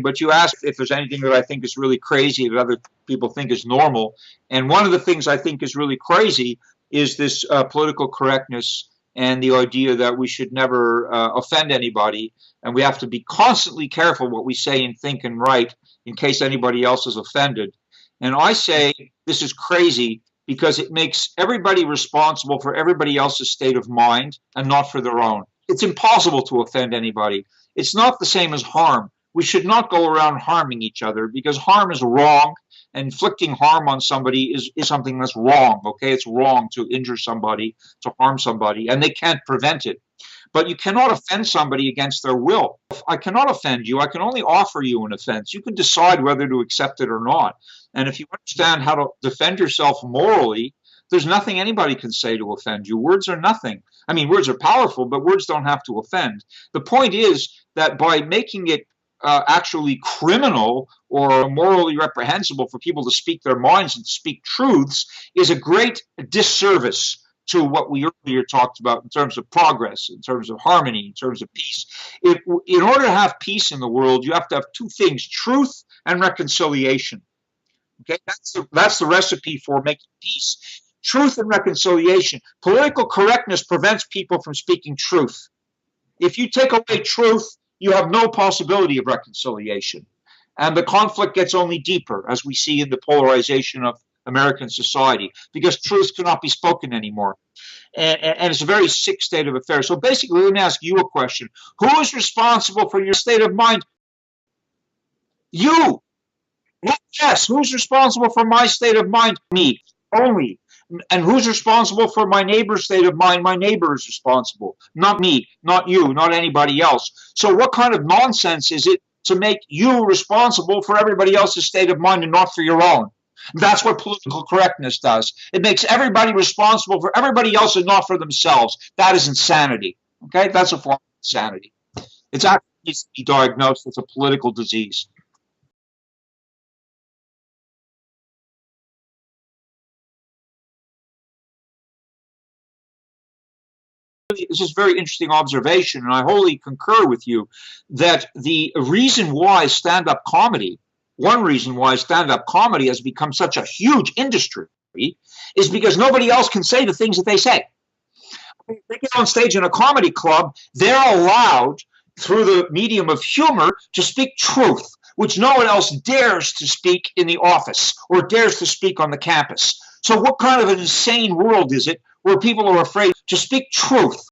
But you asked if there's anything that I think is really crazy that other people think is normal. And one of the things I think is really crazy is this political correctness and the idea that we should never offend anybody. And we have to be constantly careful what we say and think and write in case anybody else is offended. And I say this is crazy because it makes everybody responsible for everybody else's state of mind and not for their own. It's impossible to offend anybody. It's not the same as harm. We should not go around harming each other because harm is wrong. Inflicting harm on somebody is something that's wrong, okay? It's wrong to injure somebody, to harm somebody, and they can't prevent it. But you cannot offend somebody against their will. I cannot offend you. I can only offer you an offense. You can decide whether to accept it or not. And if you understand how to defend yourself morally, there's nothing anybody can say to offend you. Words are nothing. I mean, words are powerful, but words don't have to offend. The point is that by making it actually criminal or morally reprehensible for people to speak their minds and to speak truths is a great disservice to what we earlier talked about in terms of progress, in terms of harmony, in terms of peace. In order to have peace in the world, you have to have two things, truth and reconciliation. Okay, that's the recipe for making peace. Truth and reconciliation. Political correctness prevents people from speaking truth. If you take away truth, you have no possibility of reconciliation. And the conflict gets only deeper, as we see in the polarization of American society, because truth cannot be spoken anymore. And it's a very sick state of affairs. So basically, let me ask you a question. Who is responsible for your state of mind? You. Yes, who's responsible for my state of mind? Me, only. And who's responsible for my neighbor's state of mind? My neighbor is responsible, not me, not you, not anybody else. So what kind of nonsense is it to make you responsible for everybody else's state of mind and not for your own? That's what political correctness does. It makes everybody responsible for everybody else and not for themselves. That is insanity. Okay, that's a form of insanity. It's actually needs to be diagnosed as a political disease. This is a very interesting observation, and I wholly concur with you that the reason why stand-up comedy, one reason why stand-up comedy has become such a huge industry is because nobody else can say the things that they say. They get on stage in a comedy club, they're allowed, through the medium of humor, to speak truth, which no one else dares to speak in the office or dares to speak on the campus. So what kind of an insane world is it where people are afraid to speak truth?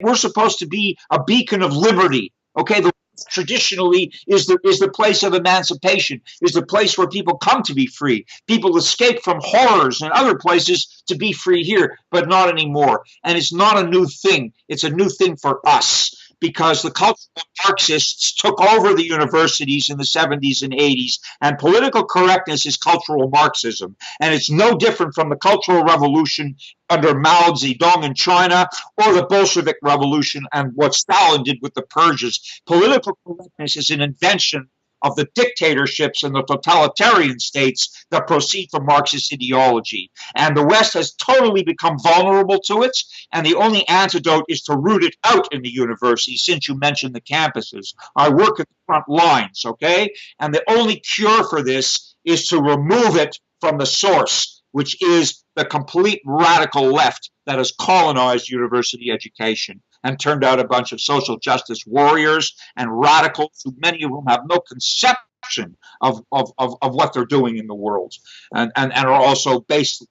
We're supposed to be a beacon of liberty. Okay, the traditionally is the place of emancipation, is the place where people come to be free. People escape from horrors and other places to be free here, but not anymore. And it's not a new thing. It's a new thing for us because the cultural Marxists took over the universities in the 70s and 80s, and political correctness is cultural Marxism. And it's no different from the Cultural Revolution under Mao Zedong in China or the Bolshevik Revolution and what Stalin did with the purges. Political correctness is an invention of the dictatorships and the totalitarian states that proceed from Marxist ideology. And the West has totally become vulnerable to it, and the only antidote is to root it out in the universities, since you mentioned the campuses. I work at the front lines, okay? And the only cure for this is to remove it from the source, which is the complete radical left that has colonized university education and turned out a bunch of social justice warriors and radicals, who many of whom have no conception of what they're doing in the world, and are also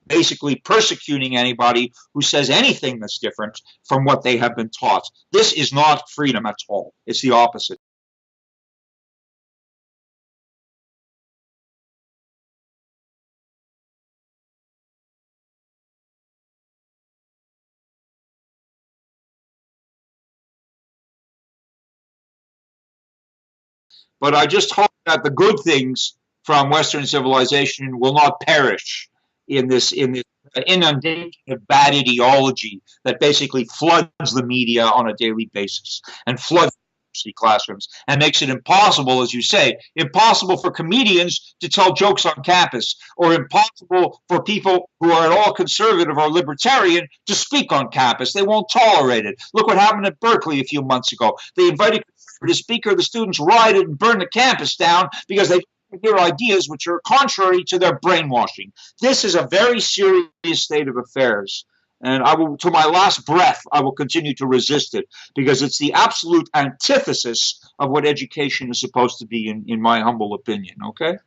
basically persecuting anybody who says anything that's different from what they have been taught. This is not freedom at all. It's the opposite. But I just hope that the good things from Western civilization will not perish in this inundation of bad ideology that basically floods the media on a daily basis and floods university classrooms and makes it impossible, as you say, impossible for comedians to tell jokes on campus, or impossible for people who are at all conservative or libertarian to speak on campus. They won't tolerate it. Look what happened at Berkeley a few months ago. They invited the speaker, the students rioted and burned the campus down because they hear ideas which are contrary to their brainwashing. This is a very serious state of affairs. And I will, to my last breath, I will continue to resist it because it's the absolute antithesis of what education is supposed to be, in my humble opinion. Okay?